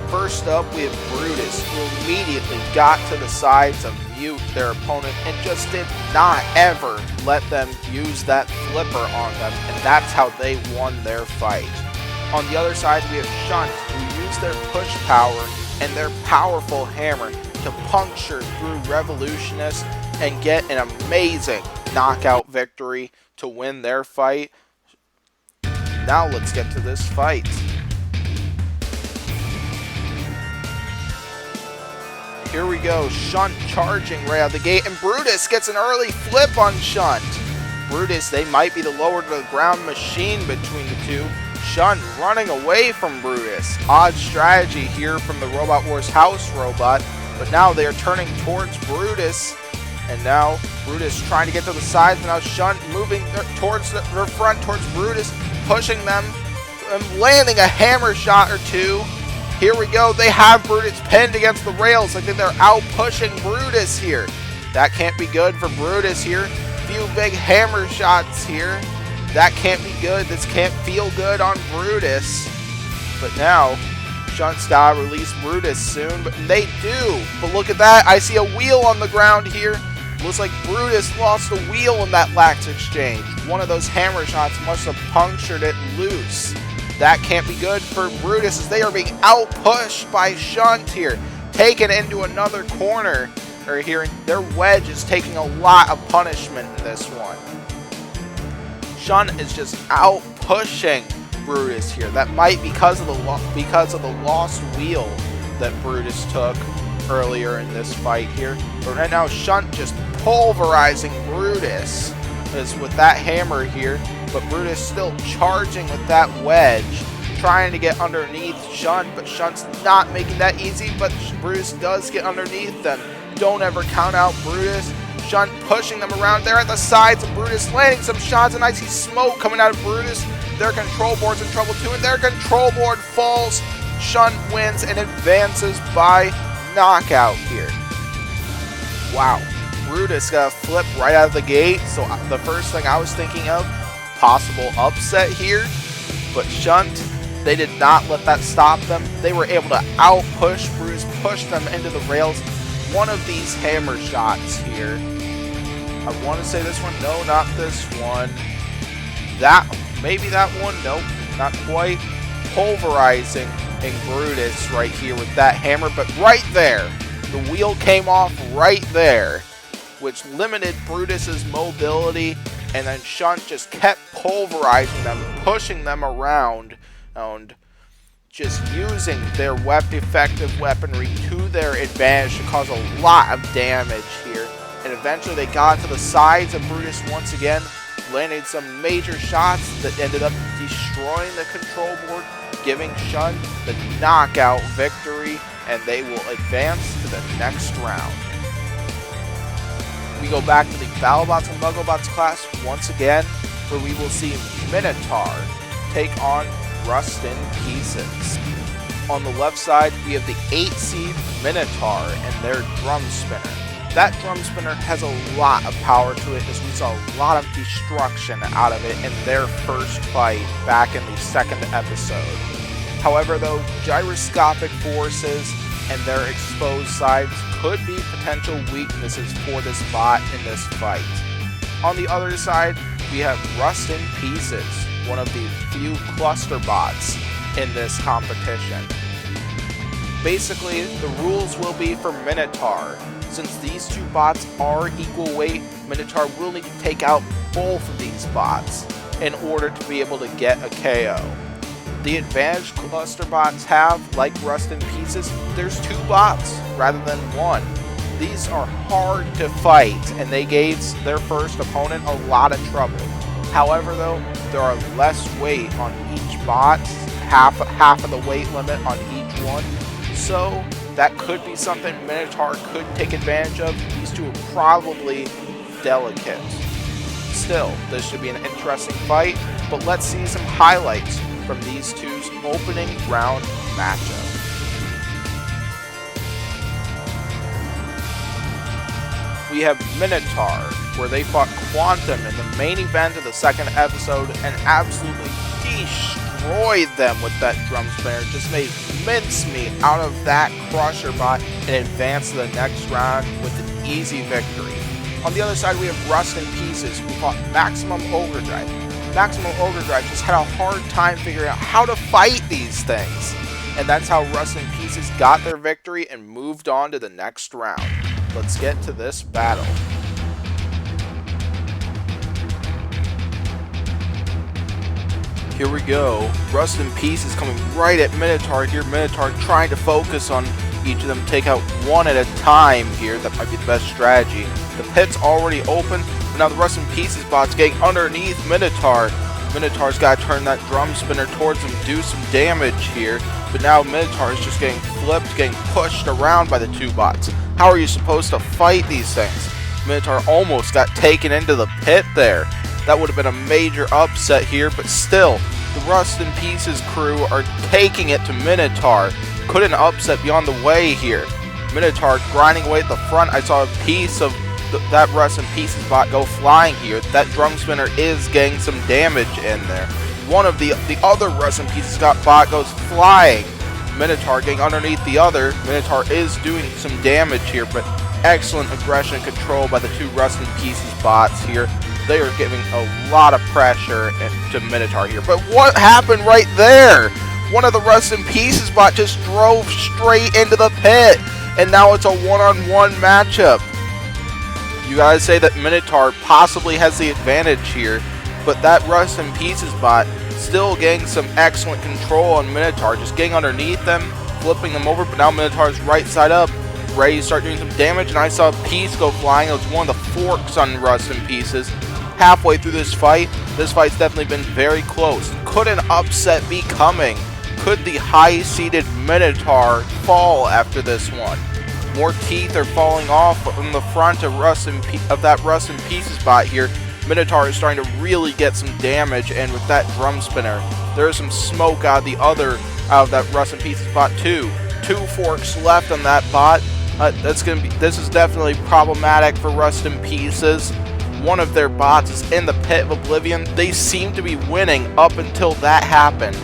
First up, we have Brutus, who immediately got to the sides of mute their opponent and just did not ever let them use that flipper on them, and that's how they won their fight. On the other side, we have Shunt, who used their push power and their powerful hammer to puncture through Revolutionists and get an amazing knockout victory to win their fight. Now let's get to this fight. Here we go, Shunt charging right out of the gate, and Brutus gets an early flip on Shunt. Brutus, they might be the lower to the ground machine between the two. Shunt running away from Brutus. Odd strategy here from the Robot Wars house robot, but now they are turning towards Brutus, and now Brutus trying to get to the sides, and now Shunt moving towards their front, towards Brutus, pushing them, and landing a hammer shot or two. Here we go, they have Brutus pinned against the rails. I think they're out pushing Brutus here. That can't be good for Brutus here. Few big hammer shots here. That can't be good. This can't feel good on Brutus. But now, Shunt's gotta release Brutus soon, but they do. But look at that, I see a wheel on the ground here. Looks like Brutus lost a wheel in that lax exchange. One of those hammer shots must have punctured it loose. That can't be good for Brutus, as they are being outpushed by Shunt here. Taken into another corner. Here, their wedge is taking a lot of punishment in this one. Shunt is just out pushing Brutus here. That might be because of the lost wheel that Brutus took earlier in this fight here. But right now, Shunt just pulverizing Brutus is with that hammer here. But Brutus still charging with that wedge, trying to get underneath Shunt, but Shunt's not making that easy, but Brutus does get underneath them. Don't ever count out Brutus. Shunt pushing them around there at the sides of Brutus, landing some shots, and I see smoke coming out of Brutus. Their control board's in trouble too, and their control board falls. Shunt wins and advances by knockout here. Wow, Brutus got a flip right out of the gate, so the first thing I was thinking of, possible upset here, but Shunt, they did not let that stop them. They were able to out-push Brutus, push them into the rails. One of these hammer shots here, I want to say this one, no, not this one. Maybe that one, nope, not quite. Pulverizing Brutus right here with that hammer, but right there, the wheel came off right there, which limited Brutus's mobility. And then Shunt just kept pulverizing them, pushing them around, and just using their effective weaponry to their advantage to cause a lot of damage here. And eventually they got to the sides of Brutus once again, landing some major shots that ended up destroying the control board, giving Shunt the knockout victory, and they will advance to the next round. We go back to the Battlebots and Bugglebots class once again, where we will see Minotaur take on Rust in Pieces. On the left side, we have the 8-seed Minotaur and their drum spinner. That drum spinner has a lot of power to it, as we saw a lot of destruction out of it in their first fight back in the second episode. However, though, gyroscopic forces and their exposed sides could be potential weaknesses for this bot in this fight. On the other side, we have Rust in Pieces, one of the few cluster bots in this competition. Basically, the rules will be for Minotaur. Since these two bots are equal weight, Minotaur will need to take out both of these bots in order to be able to get a KO. The advantage cluster bots have, like Rust in Pieces, there's two bots rather than one. These are hard to fight, and they gave their first opponent a lot of trouble. However, though, there are less weight on each bot, half of the weight limit on each one, so that could be something Minotaur could take advantage of. These two are probably delicate. Still, this should be an interesting fight, but let's see some highlights from these two's opening round matchup. We have Minotaur, where they fought Quantum in the main event of the second episode and absolutely destroyed them with that drum spinner. Just made mincemeat out of that Crusher bot and advanced to the next round with an easy victory. On the other side, we have Rust in Pieces, who fought Maximum Overdrive. Maximum Overdrive just had a hard time figuring out how to fight these things. And that's how Rust in Pieces got their victory and moved on to the next round. Let's get to this battle. Here we go. Rust in Pieces coming right at Minotaur here. Minotaur trying to focus on each of them, take out one at a time here. That might be the best strategy. The pit's already open, but now the Rust in Pieces bot's getting underneath Minotaur. Minotaur's got to turn that drum spinner towards him, do some damage here, but now Minotaur is just getting flipped, getting pushed around by the two bots. How are you supposed to fight these things? Minotaur almost got taken into the pit there. That would have been a major upset here, but still, the Rust in Pieces crew are taking it to Minotaur. Couldn't upset beyond the way here. Minotaur grinding away at the front. I saw a piece of that Rust in Pieces bot go flying here. That drum spinner is getting some damage in there. One of the other Rust in Pieces bot goes flying. Minotaur getting underneath the other. Minotaur is doing some damage here, but excellent aggression and control by the two Rust in Pieces bots here. They are giving a lot of pressure to Minotaur here. But what happened right there? One of the Rust in Pieces bot just drove straight into the pit, and now it's a one-on-one matchup. You guys say that Minotaur possibly has the advantage here, but that Rust in Pieces bot still getting some excellent control on Minotaur, just getting underneath them, flipping them over, but now Minotaur's right side up, ready to start doing some damage, and I saw a piece go flying. It was one of the forks on Rust in Pieces. Halfway through this fight's definitely been very close. Could an upset be coming? Could the high-seeded Minotaur fall after this one? More teeth are falling off from the front of that Rust in Pieces bot here. Minotaur is starting to really get some damage, and with that drum spinner, there is some smoke out of that Rust in Pieces bot too. Two forks left on that bot. This is definitely problematic for Rust in Pieces. One of their bots is in the Pit of Oblivion. They seem to be winning up until that happened.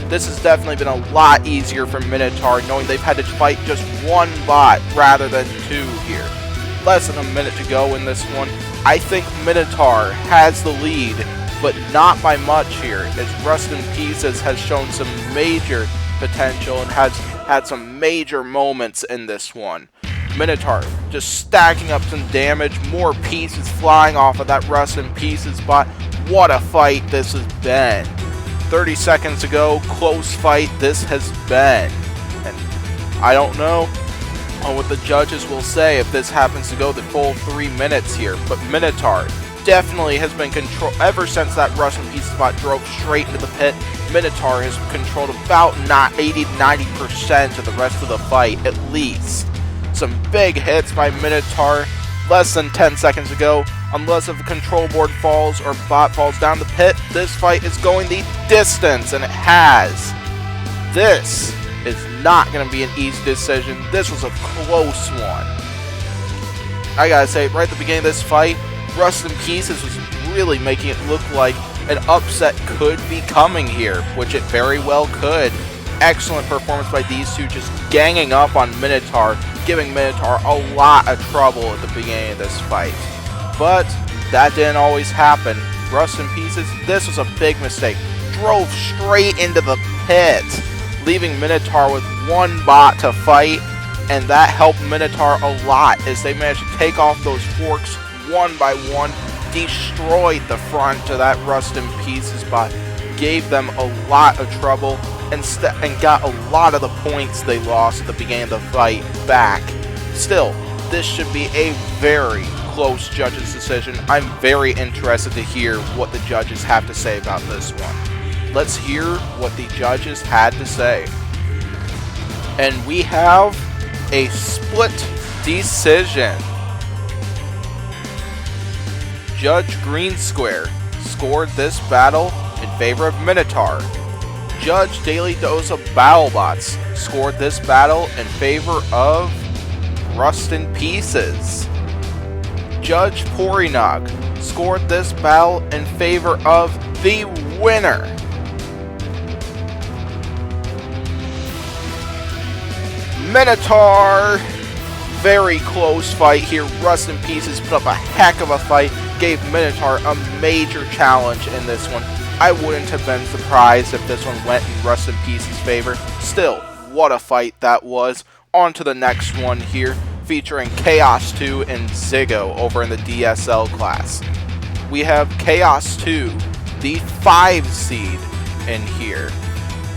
This has definitely been a lot easier for Minotaur, knowing they've had to fight just one bot rather than two here. Less than a minute to go in this one. I think Minotaur has the lead, but not by much here, as Rust in Pieces has shown some major potential and has had some major moments in this one. Minotaur just stacking up some damage, more pieces flying off of that Rust in Pieces bot. What a fight this has been. 30 seconds ago, close fight this has been. And I don't know what the judges will say if this happens to go the full 3 minutes here, but Minotaur definitely has been controlled ever since that Rust in Pieces bot drove straight into the pit. Minotaur has controlled about 80 to 90% of the rest of the fight, at least. Some big hits by Minotaur less than 10 seconds ago. Unless if a control board falls or bot falls down the pit, this fight is going the distance, and it has. This is not going to be an easy decision. This was a close one. I gotta say, right at the beginning of this fight, Rust in Pieces was really making it look like an upset could be coming here, which it very well could. Excellent performance by these two, just ganging up on Minotaur, giving Minotaur a lot of trouble at the beginning of this fight. But that didn't always happen. Rust in Pieces, this was a big mistake. Drove straight into the pit, leaving Minotaur with one bot to fight, and that helped Minotaur a lot as they managed to take off those forks one by one, destroyed the front of that Rust in Pieces bot, gave them a lot of trouble, and got a lot of the points they lost at the beginning of the fight back. Still, This should be a very close judge's decision. I'm very interested to hear what the judges have to say about this one. Let's hear what the judges had to say. And we have a split decision. Judge Green Square scored this battle in favor of Minotaur. Judge Daily Dose of Battlebots scored this battle in favor of Rust in Pieces. Judge Porinog scored this battle in favor of the winner. Minotaur! Very close fight here. Rust in Pieces put up a heck of a fight, gave Minotaur a major challenge in this one. I wouldn't have been surprised if this one went in Rust in Pieces' favor. Still, what a fight that was. On to the next one here, featuring Chaos 2 and Ziggo over in the DSL class. We have Chaos 2, the 5 seed in here.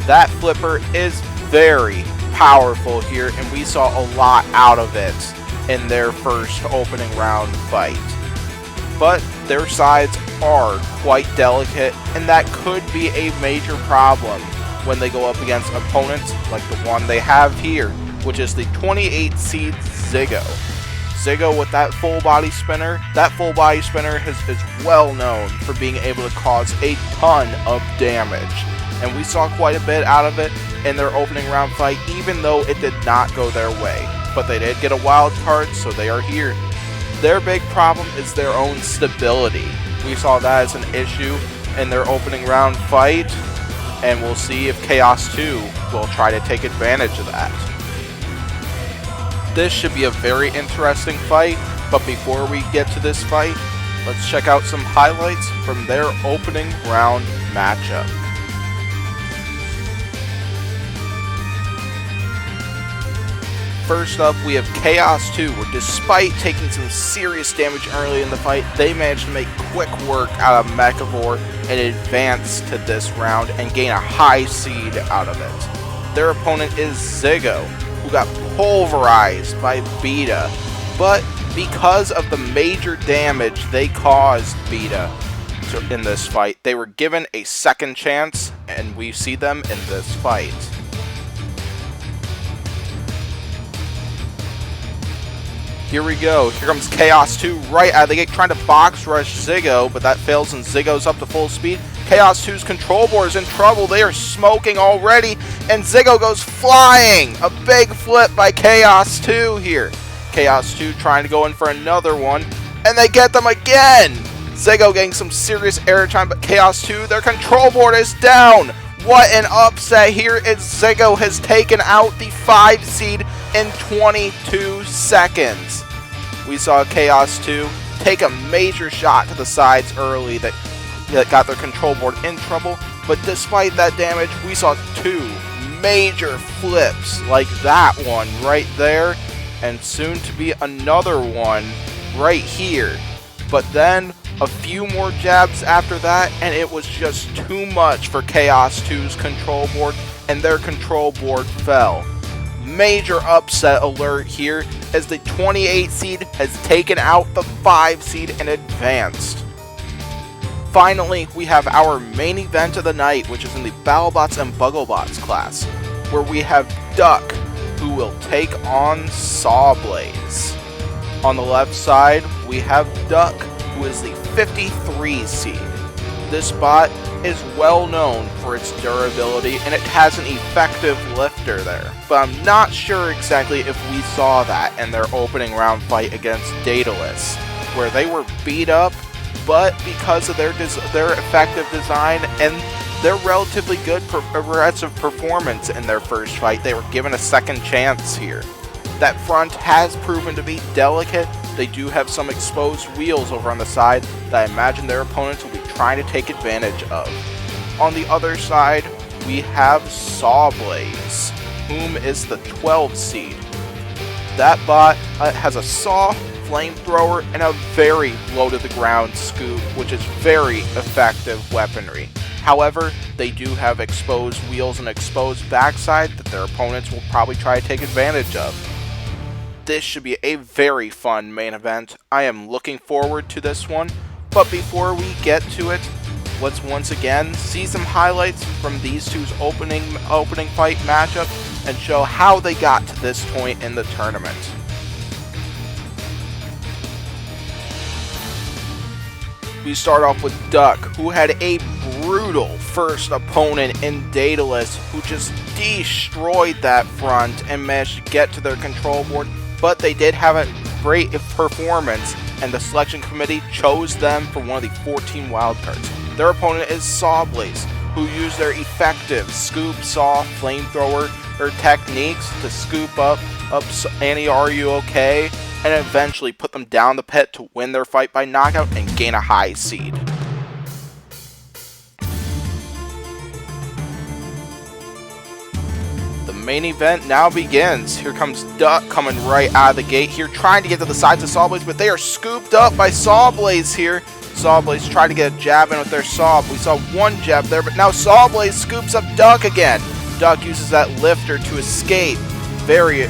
That flipper is very powerful here, and we saw a lot out of it in their first opening round fight. But their sides are quite delicate, and that could be a major problem when they go up against opponents like the one they have here, which is the 28 seed Ziggo. Ziggo with that full body spinner. That full body spinner is well known for being able to cause a ton of damage, and we saw quite a bit out of it in their opening round fight, even though it did not go their way. But they did get a wild card, so they are here. Their big problem is their own stability. We saw that as an issue in their opening round fight, and we'll see if Chaos 2 will try to take advantage of that. This should be a very interesting fight, but before we get to this fight, let's check out some highlights from their opening round matchup. First up, we have Chaos 2, where despite taking some serious damage early in the fight, they managed to make quick work out of Mechavore and advance to this round and gain a high seed out of it. Their opponent is Ziggo, who got pulverized by Beta, but because of the major damage they caused Beta in this fight, they were given a second chance, and we see them in this fight. Here we go. Here comes Chaos 2 right out of the gate, trying to box rush Ziggo, but that fails and Ziggo's up to full speed. Chaos 2's control board is in trouble. They are smoking already, and Ziggo goes flying. A big flip by Chaos 2 here. Chaos 2 trying to go in for another one, and they get them again. Ziggo getting some serious airtime, but Chaos 2, their control board is down. What an upset here as Ziggo has taken out the 5 seed in 22 seconds. We saw Chaos 2 take a major shot to the sides early that got their control board in trouble, but despite that damage, we saw 2 major flips like that one right there, and soon to be another one right here. But then a few more jabs after that, and it was just too much for Chaos 2's control board, and their control board fell. Major upset alert here as the 28 seed has taken out the 5 seed and advanced. Finally, we have our main event of the night, which is in the Battlebots and Bugglebots class, where we have Duck, who will take on Sawblaze. On the left side, we have Duck, who is the 53 seed. This bot is well known for its durability, and it has an effective lifter there, but I'm not sure exactly if we saw that in their opening round fight against Daedalus, where they were beat up, but because of their effective design and their relatively good progressive performance in their first fight, they were given a second chance here. That front has proven to be delicate. They do have some exposed wheels over on the side that I imagine their opponents will be trying to take advantage of. On the other side, we have Sawblaze, whom is the 12 seed. That bot has a saw, flamethrower, and a very low-to-the-ground scoop, which is very effective weaponry. However, they do have exposed wheels and exposed backside that their opponents will probably try to take advantage of. this should be a very fun main event. I am looking forward to this one, but before we get to it, let's once again see some highlights from these two's opening fight matchup and show how they got to this point in the tournament. We start off with Duck, who had a brutal first opponent in Daedalus, who just destroyed that front and managed to get to their control board, but they did have a great performance, and the selection committee chose them for one of the 14 wildcards. Their opponent is Sawblaze, who used their effective scoop, saw, flamethrower, or techniques to scoop up Annie, Are You Okay? And eventually put them down the pit to win their fight by knockout and gain a high seed. The main event now begins. Here comes Duck coming right out of the gate here, trying to get to the sides of Sawblaze, but they are scooped up by Sawblaze here. Sawblaze tried to get a jab in with their saw. We saw one jab there, but now Sawblaze scoops up Duck again. Duck uses that lifter to escape. Very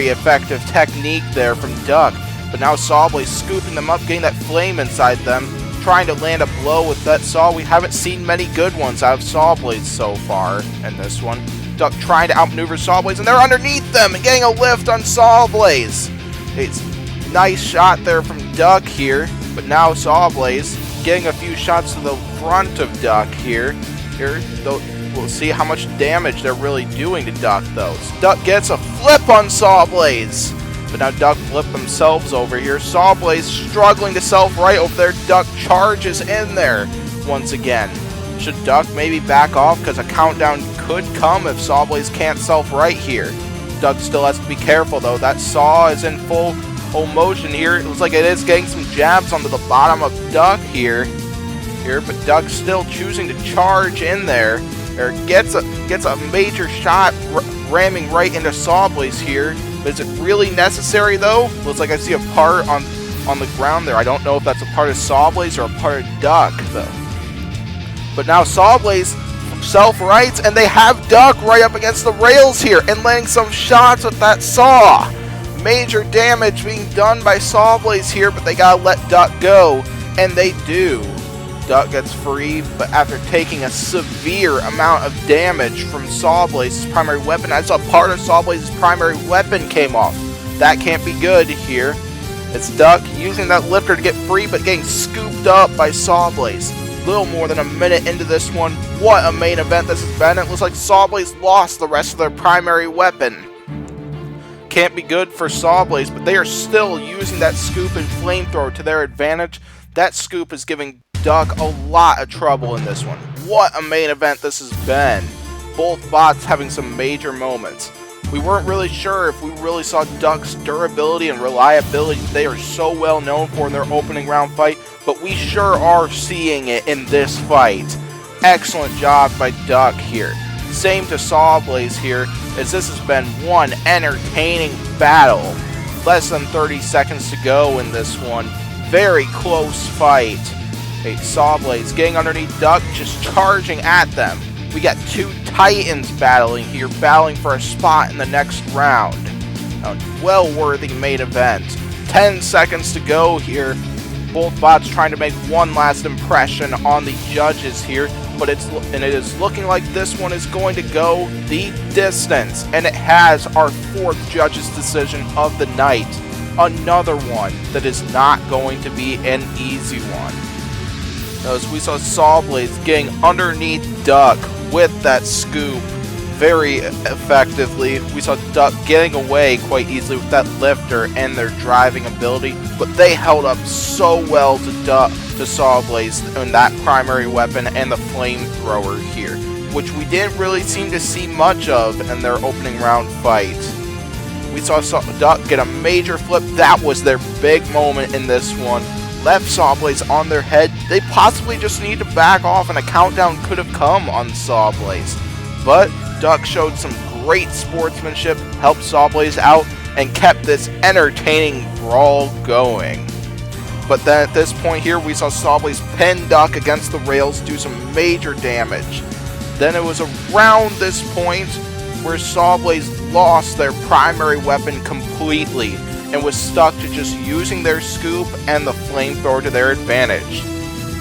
effective technique there from Duck. But now Sawblaze scooping them up, getting that flame inside them, trying to land a blow with that saw. We haven't seen many good ones out of Sawblaze so far in this one. Duck trying to outmaneuver Sawblaze, and they're underneath them and getting a lift on Sawblaze. It's a nice shot there from Duck here, but now Sawblaze getting a few shots to the front of Duck here. We'll see how much damage they're really doing to Duck, though. Duck gets a flip on Sawblaze, but now Duck flipped themselves over here. Sawblaze struggling to self-right over there. Duck charges in there once again. Should Duck maybe back off, because a countdown could come if Sawblaze can't self-right here. Duck still has to be careful, though. That saw is in full motion here. It looks like it is getting some jabs onto the bottom of Duck here, but Duck still choosing to charge in there. Or gets a major shot ramming right into Sawblaze here. But is it really necessary, though? Looks like I see a part on the ground there. I don't know if that's a part of Sawblaze or a part of Duck, though. But now Sawblaze self-rights, and they have Duck right up against the rails here and landing some shots with that saw. Major damage being done by Sawblaze here, but they gotta let Duck go, and they do. Duck gets free, but after taking a severe amount of damage from Sawblaze's primary weapon, I saw part of Sawblaze's primary weapon came off. That can't be good here. It's Duck using that lifter to get free, but getting scooped up by Sawblaze. Little more than a minute into this one. What a main event this has been. It looks like Sawblaze lost the rest of their primary weapon. Can't be good for Sawblaze, but they are still using that scoop and flamethrower to their advantage. That scoop is giving Duck a lot of trouble in this one. What a main event this has been. Both bots having some major moments. We weren't really sure if we really saw Duck's durability and reliability they are so well known for in their opening round fight, but we sure are seeing it in this fight. Excellent job by Duck here. Same to Sawblaze here, as this has been one entertaining battle. Less than 30 seconds to go in this one. Very close fight. Sawblaze getting underneath Duck, just charging at them. We got two titans battling here, battling for a spot in the next round. A well-worthy main event. 10 seconds to go here. Both bots trying to make one last impression on the judges here, but it is looking like this one is going to go the distance, and it has our fourth judge's decision of the night. Another one that is not going to be an easy one. As we saw Sawblaze getting underneath Duck with that scoop very effectively. We saw Duck getting away quite easily with that lifter and their driving ability, but they held up so well to Sawblaze and that primary weapon and the flamethrower here, which we didn't really seem to see much of in their opening round fight. We saw Duck get a major flip. That was their big moment in this one. Left Sawblaze on their head. They possibly just need to back off, and a countdown could have come on Sawblaze. But Duck showed some great sportsmanship, helped Sawblaze out, and kept this entertaining brawl going. But then at this point here, we saw Sawblaze pin Duck against the rails, do some major damage. Then it was around this point where Sawblaze lost their primary weapon completely. and was stuck to just using their scoop and the flamethrower to their advantage.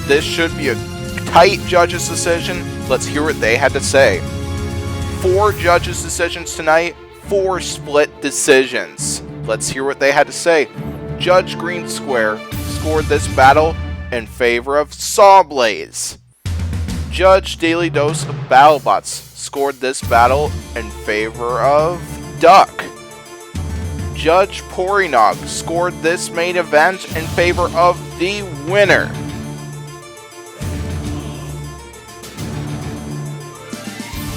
This should be a tight judge's decision. Let's hear what they had to say. 4 judges' decisions tonight, 4 split decisions. Let's hear what they had to say. Judge Green Square scored this battle in favor of Sawblaze. Judge Daily Dose of Battlebots scored this battle in favor of Duck. Judge Porinog scored this main event in favor of the winner.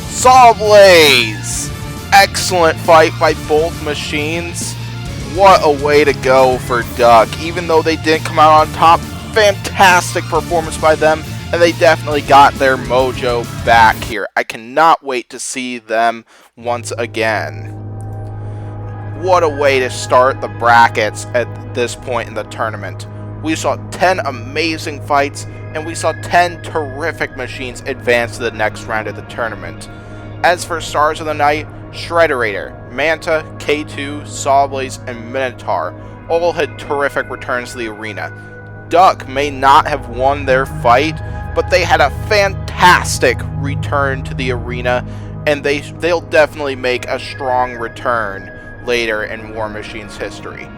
Sawblaze! Excellent fight by both machines. What a way to go for Duck. Even though they didn't come out on top, fantastic performance by them, and they definitely got their mojo back here. I cannot wait to see them once again. What a way to start the brackets at this point in the tournament. We saw 10 amazing fights, and we saw 10 terrific machines advance to the next round of the tournament. As for stars of the night, Shredderator, Manta, K2, Sawblaze, and Minotaur all had terrific returns to the arena. Duck may not have won their fight, but they had a fantastic return to the arena, and they'll definitely make a strong return later in War Machine's history.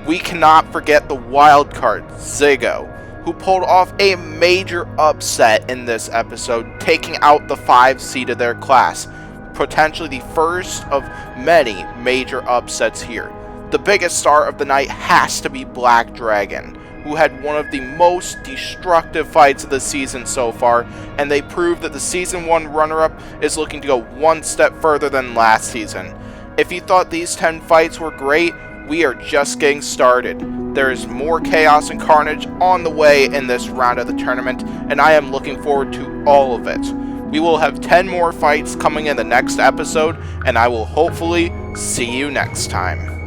We cannot forget the wildcard, Ziggo, who pulled off a major upset in this episode, taking out the 5 seed of their class. Potentially the first of many major upsets here. The biggest star of the night has to be Black Dragon, who had one of the most destructive fights of the season so far, and they proved that the Season 1 runner-up is looking to go one step further than last season. If you thought these 10 fights were great, we are just getting started. There is more chaos and carnage on the way in this round of the tournament, and I am looking forward to all of it. We will have 10 more fights coming in the next episode, and I will hopefully see you next time.